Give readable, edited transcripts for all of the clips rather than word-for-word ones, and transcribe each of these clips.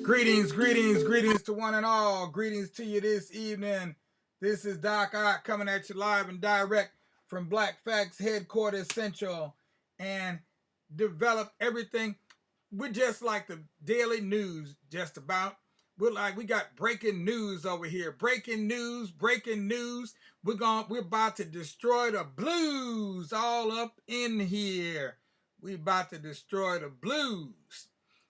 Greetings, greetings, greetings to one and all. Greetings to you this evening. This is Doc Ock coming at you live and direct from Black Facts Headquarters Central, and develop everything. We're just like the daily news, just about. We got breaking news over here. Breaking news, breaking news. We're about to destroy the blues all up in here. We're about to destroy the blues,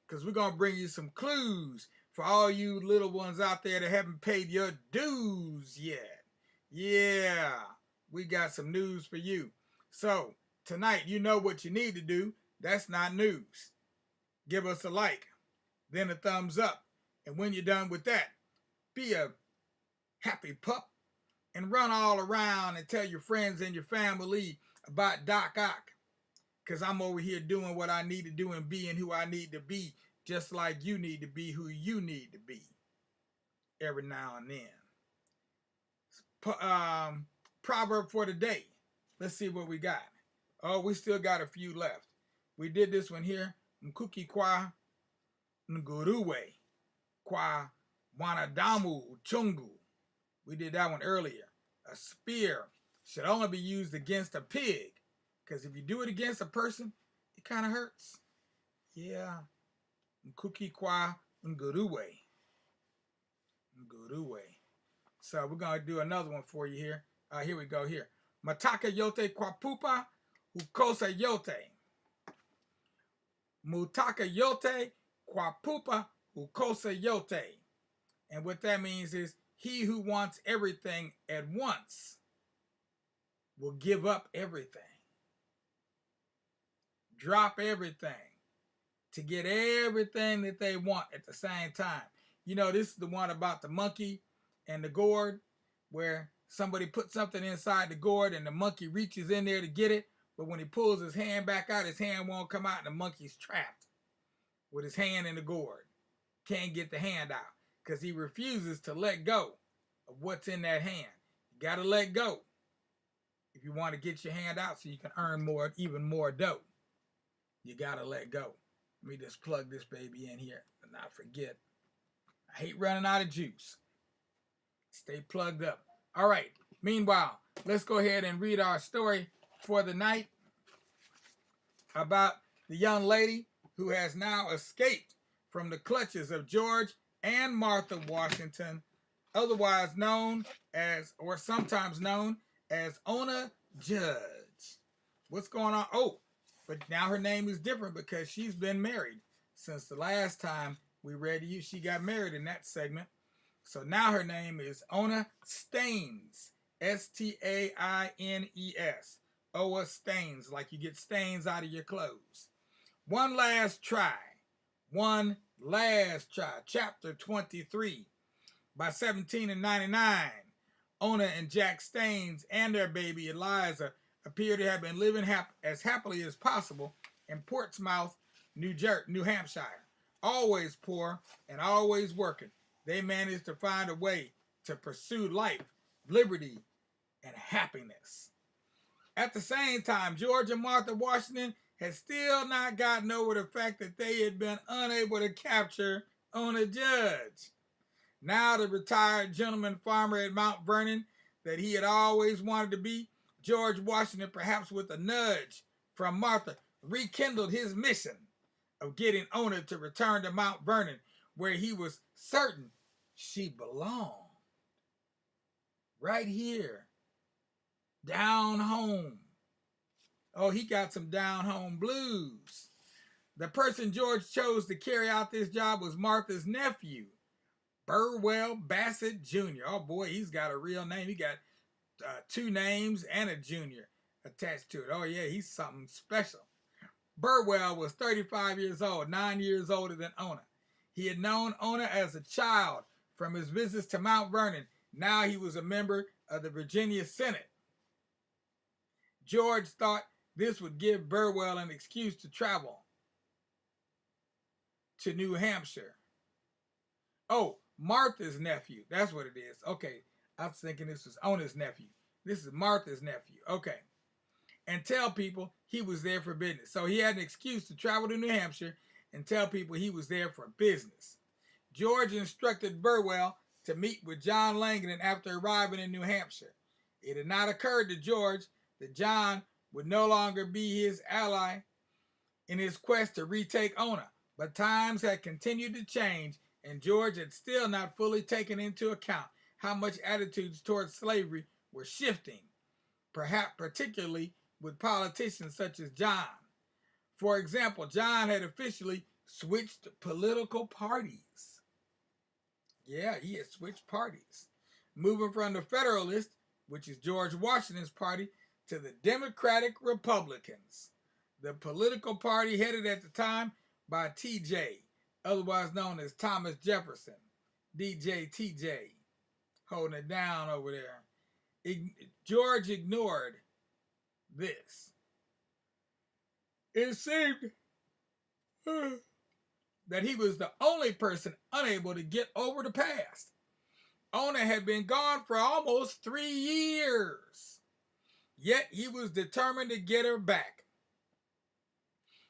because we're going to bring you some clues for all you little ones out there that haven't paid your dues yet. Yeah, we got some news for you. So, tonight, you know what you need to do. That's not news. Give us a like, then a thumbs up. And when you're done with that, be a happy pup and run all around and tell your friends and your family about Doc Ock. Because I'm over here doing what I need to do and being who I need to be, just like you need to be who you need to be every now and then. Proverb for the day. Let's see what we got. Oh, we still got a few left. We did this one here. Mkuki kwa nguruwe kwa wanadamu chungu. We did that one earlier. A spear should only be used against a pig, because if you do it against a person, it kind of hurts. Yeah. Mkuki kwa nguruwe. Nguruwe. So we're going to do another one for you here. Here we go here. Mataka yote kwa pupa hukosa yote. Mutaka yote kwa pupa hukosa yote. And what that means is, he who wants everything at once will give up everything. Drop everything to get everything that they want at the same time. You know, this is the one about the monkey and the gourd, where somebody puts something inside the gourd and the monkey reaches in there to get it, but when he pulls his hand back out, his hand won't come out and the monkey's trapped with his hand in the gourd. Can't get the hand out because he refuses to let go of what's in that hand. You got to let go if you want to get your hand out so you can earn more, even more dough. You got to let go. Let me just plug this baby in here and not forget. I hate running out of juice. Stay plugged up. All right. Meanwhile, let's go ahead and read our story for the night about the young lady who has now escaped from the clutches of George and Martha Washington, otherwise known as, or sometimes known as, Ona Judge. What's going on? Oh, but now her name is different because she's been married since the last time we read you. She got married in that segment. So now her name is Ona Staines. Staines. Oa Staines, like you get stains out of your clothes. One last try. One last try. Chapter 23. By 1799, Ona and Jack Staines and their baby Eliza appear to have been living as happily as possible in Portsmouth, New Hampshire. Always poor and always working, they managed to find a way to pursue life, liberty, and happiness. At the same time, George and Martha Washington had still not gotten over the fact that they had been unable to capture Ona Judge. Now the retired gentleman farmer at Mount Vernon that he had always wanted to be, George Washington, perhaps with a nudge from Martha, rekindled his mission of getting Ona to return to Mount Vernon, where he was certain she belonged. Right here, down home. Oh, he got some down home blues. The person George chose to carry out this job was Martha's nephew, Burwell Bassett Jr. Oh boy, he's got a real name. He got two names and a junior attached to it. Oh yeah, he's something special. Burwell was 35 years old, 9 years older than Ona. He had known Ona as a child from his visits to Mount Vernon. Now he was a member of the Virginia Senate. George thought this would give Burwell an excuse to travel to New Hampshire. Oh, Martha's nephew. That's what it is. Okay, I was thinking this was Ona's nephew. This is Martha's nephew. Okay. And tell people he was there for business. So he had an excuse to travel to New Hampshire and tell people he was there for business. George instructed Burwell to meet with John Langdon after arriving in New Hampshire. It had not occurred to George that John would no longer be his ally in his quest to retake Ona, but times had continued to change, and George had still not fully taken into account how much attitudes towards slavery were shifting, perhaps particularly with politicians such as John. For example, John had officially switched political parties. Yeah, he had switched parties, moving from the Federalists, which is George Washington's party, to the Democratic Republicans, the political party headed at the time by TJ, otherwise known as Thomas Jefferson, DJ TJ, holding it down over there. George ignored this. It seemed that he was the only person unable to get over the past. Ona had been gone for almost 3 years, yet he was determined to get her back.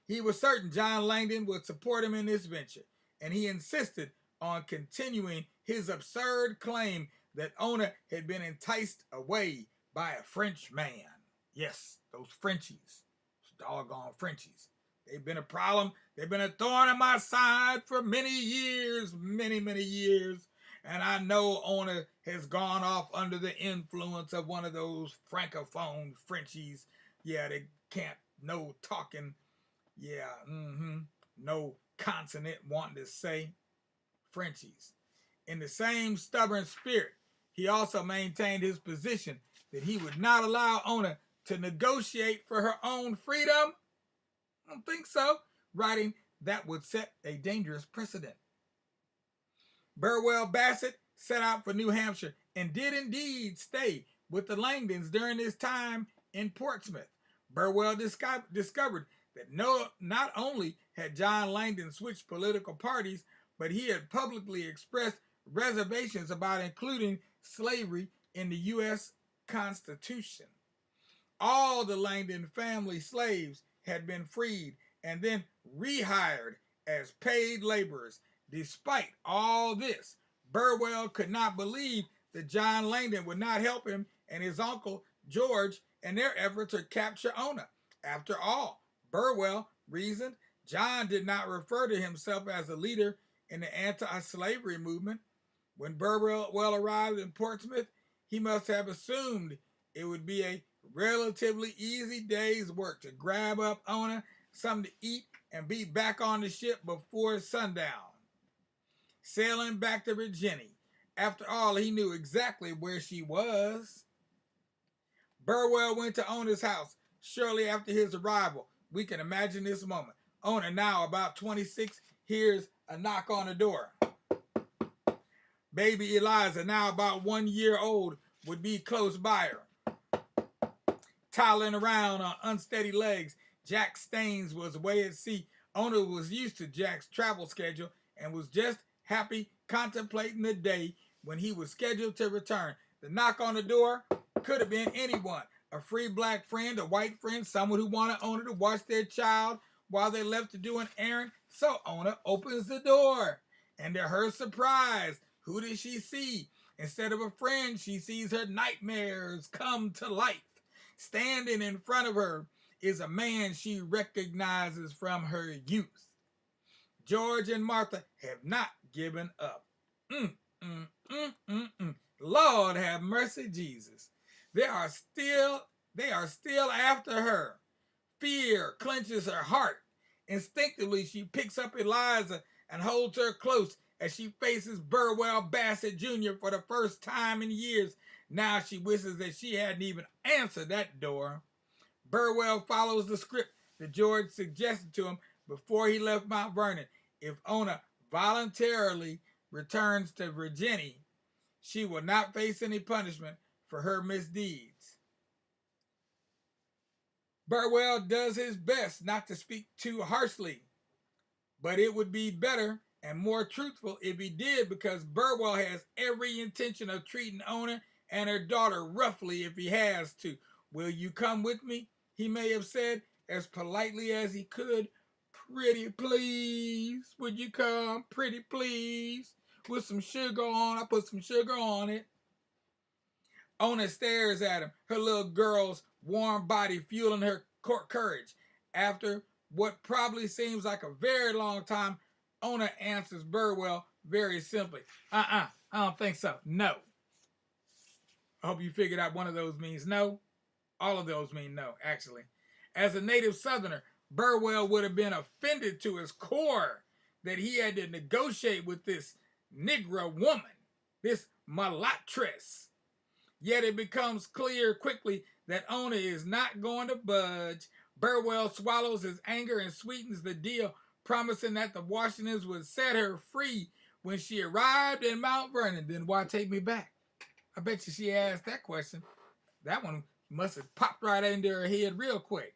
He was certain John Langdon would support him in this venture, and he insisted on continuing his absurd claim that Ona had been enticed away by a French man. Yes, those Frenchies, those doggone Frenchies. They've been a problem. They've been a thorn in my side for many years, many years. And I know Ona has gone off under the influence of one of those francophone Frenchies. Yeah, they can't, no talking. Yeah, no consonant wanting to say Frenchies. In the same stubborn spirit, he also maintained his position that he would not allow Ona to negotiate for her own freedom. I don't think so. Writing that would set a dangerous precedent. Burwell Bassett set out for New Hampshire and did indeed stay with the Langdons during his time in Portsmouth. Burwell discovered that not only had John Langdon switched political parties, but he had publicly expressed reservations about including slavery in the U.S. Constitution. All the Langdon family slaves had been freed and then rehired as paid laborers. Despite all this, Burwell could not believe that John Langdon would not help him and his uncle George in their effort to capture Ona. After all, Burwell reasoned, John did not refer to himself as a leader in the anti-slavery movement. When Burwell arrived in Portsmouth, he must have assumed it would be a relatively easy day's work to grab up Ona, something to eat, and be back on the ship before sundown, sailing back to Virginia. After all, he knew exactly where she was. Burwell went to Ona's house shortly after his arrival. We can imagine this moment. Ona, now about 26, hears a knock on the door. Baby Eliza, now about 1 year old, would be close by her. Toddling around on unsteady legs, Jack Staines was away at sea. Ona was used to Jack's travel schedule and was just happy contemplating the day when he was scheduled to return. The knock on the door could have been anyone. A free black friend, a white friend, someone who wanted Ona to watch their child while they left to do an errand. So Ona opens the door, and to her surprise, who does she see? Instead of a friend, she sees her nightmares come to life. Standing in front of her is a man she recognizes from her youth. George and Martha have not given up. Lord have mercy, Jesus. They are still after her. Fear clenches her heart. Instinctively, she picks up Eliza and holds her close as she faces Burwell Bassett Jr. for the first time in years. Now she wishes that she hadn't even answered that door. Burwell follows the script that George suggested to him before he left Mount Vernon. If Ona voluntarily returns to Virginia, she will not face any punishment for her misdeeds. Burwell does his best not to speak too harshly, but it would be better and more truthful if he did, because Burwell has every intention of treating Ona and her daughter roughly if he has to. Will you come with me? He may have said as politely as he could. Pretty please, would you come? Pretty please, with some sugar on. I put some sugar on it. Ona stares at him, her little girl's warm body fueling her courage. After what probably seems like a very long time, Ona answers Burwell very simply. I don't think so. No. I hope you figured out one of those means no. All of those mean no, actually. As a native Southerner, Burwell would have been offended to his core that he had to negotiate with this Negro woman, this mulattress. Yet it becomes clear quickly that Ona is not going to budge. Burwell swallows his anger and sweetens the deal, promising that the Washingtons would set her free when she arrived in Mount Vernon. Then why take me back? I bet you she asked that question. That one must have popped right into her head real quick.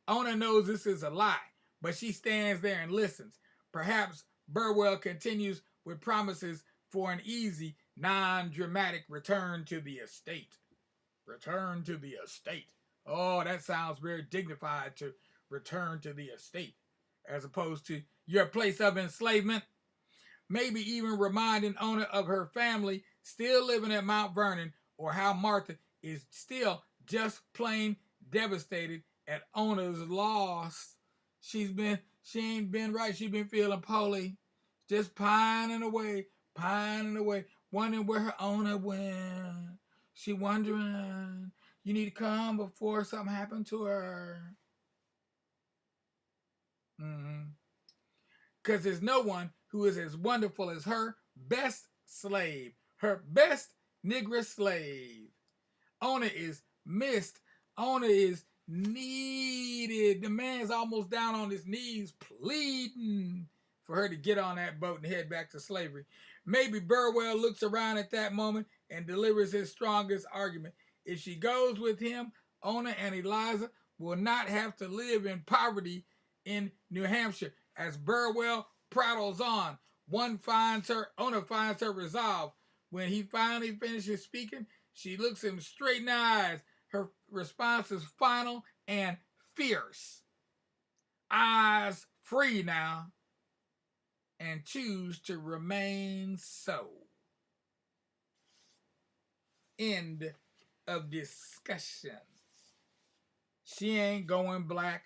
Ona knows this is a lie, but she stands there and listens. Perhaps Burwell continues with promises for an easy, non-dramatic return to the estate. Return to the estate. Oh, that sounds very dignified, to return to the estate, as opposed to your place of enslavement. Maybe even reminding Ona of her family still living at Mount Vernon, or how Martha is still just plain devastated at Ona's loss. She ain't been right. She been feeling poorly, just pining away, wondering where her Ona went. She wondering, you need to come before something happened to her. Because there's no one who is as wonderful as her best slave, her best Negro slave. Ona is missed. Ona is needed. The man's almost down on his knees pleading for her to get on that boat and head back to slavery. Maybe Burwell looks around at that moment and delivers his strongest argument. If she goes with him, Ona and Eliza will not have to live in poverty in New Hampshire. As Burwell prattles on, Ona finds her resolve. When he finally finishes speaking, she looks him straight in the eyes. Her response is final and fierce. Eyes free now, and choose to remain so. End of discussion. She ain't going black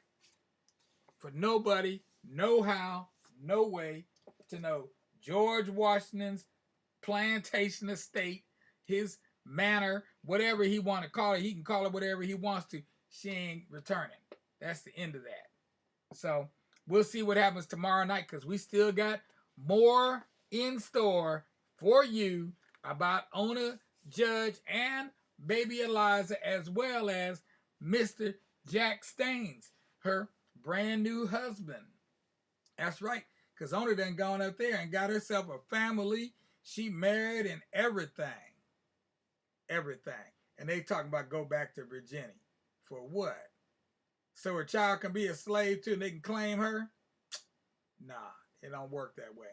for nobody, no how, no way to know George Washington's plantation estate, his manor, whatever he want to call it. He can call it whatever he wants to. She ain't returning. That's the end of that. So we'll see what happens tomorrow night, because we still got more in store for you about Ona Judge and baby Eliza, as well as Mr. Jack Staines, her brand new husband. That's right, because Ona done gone up there and got herself a family. She married and everything. Everything. And they talking about go back to Virginia. For what? So her child can be a slave too and they can claim her? Nah, it don't work that way.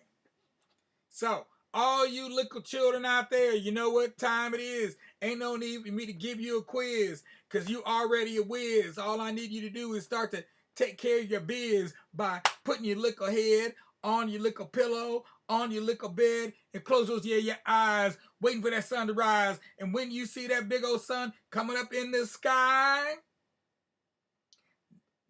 So, all you little children out there, you know what time it is. Ain't no need for me to give you a quiz, because you already a whiz. All I need you to do is start to take care of your biz by putting your little head on your little pillow, on your little bed, and close those your eyes, waiting for that sun to rise. And when you see that big old sun coming up in the sky,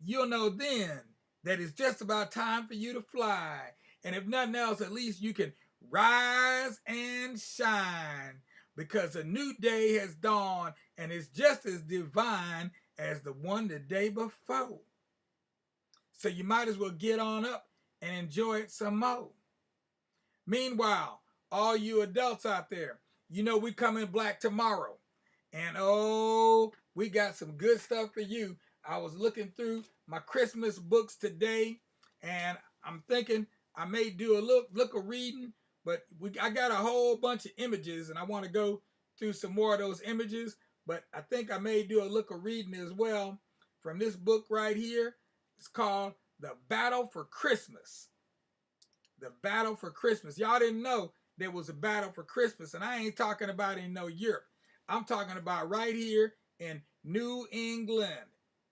you'll know then that it's just about time for you to fly. And if nothing else, at least you can rise and shine, because a new day has dawned and it's just as divine as the one the day before. So you might as well get on up and enjoy it some more. Meanwhile, all you adults out there, you know we coming black tomorrow. And oh, we got some good stuff for you. I was looking through my Christmas books today, and I'm thinking I may do a look of reading, but I got a whole bunch of images, and I want to go through some more of those images, but I think I may do a look of reading as well from this book right here. It's called The Battle for Christmas. The Battle for Christmas. Y'all didn't know there was a battle for Christmas, and I ain't talking about in no Europe. I'm talking about right here in New England.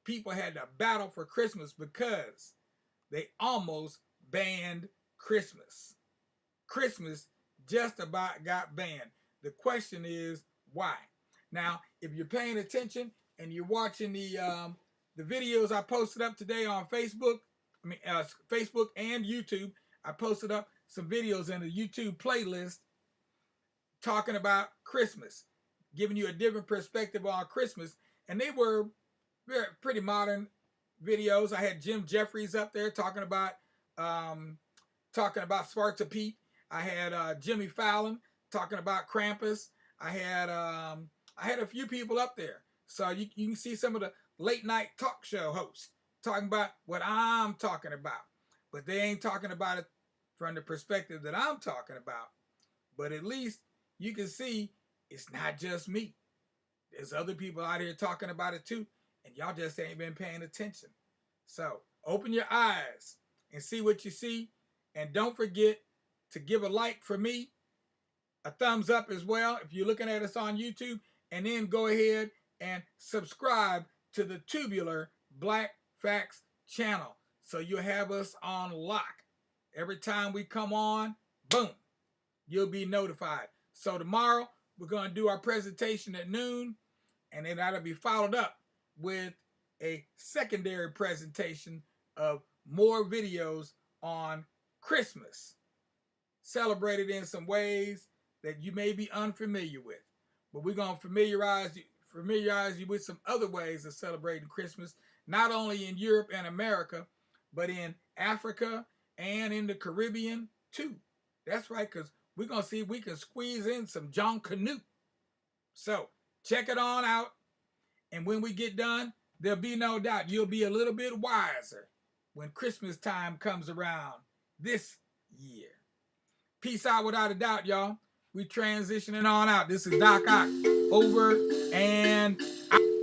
People had to battle for Christmas because they almost banned Christmas. Christmas just about got banned. The question is why? Now, if you're paying attention and you're watching the videos I posted up today on Facebook, Facebook and YouTube, I posted up some videos in the YouTube playlist talking about Christmas, giving you a different perspective on Christmas, and they were pretty modern videos. I had Jim Jeffries up there talking about Sparta Pete. I had Jimmy Fallon talking about Krampus. I had a few people up there, so you can see some of the late night talk show hosts talking about what I'm talking about, but they ain't talking about it from the perspective that I'm talking about. But at least you can see it's not just me. There's other people out here talking about it too, and y'all just ain't been paying attention. So open your eyes and see what you see, and don't forget to give a like for me, a thumbs up as well if you're looking at us on YouTube, and then go ahead and subscribe to the Tubular Black Facts channel so you'll have us on lock. Every time we come on, boom, you'll be notified. So tomorrow we're going to do our presentation at noon, and then that'll be followed up with a secondary presentation of more videos on Christmas, celebrated in some ways that you may be unfamiliar with. But we're going to familiarize you with some other ways of celebrating Christmas, not only in Europe and America, but in Africa and in the Caribbean too. That's right, because we're going to see if we can squeeze in some John Canute. So check it on out. And when we get done, there'll be no doubt you'll be a little bit wiser when Christmas time comes around this year. Peace out without a doubt, y'all. We transitioning on out. This is Doc Ock. Over and out.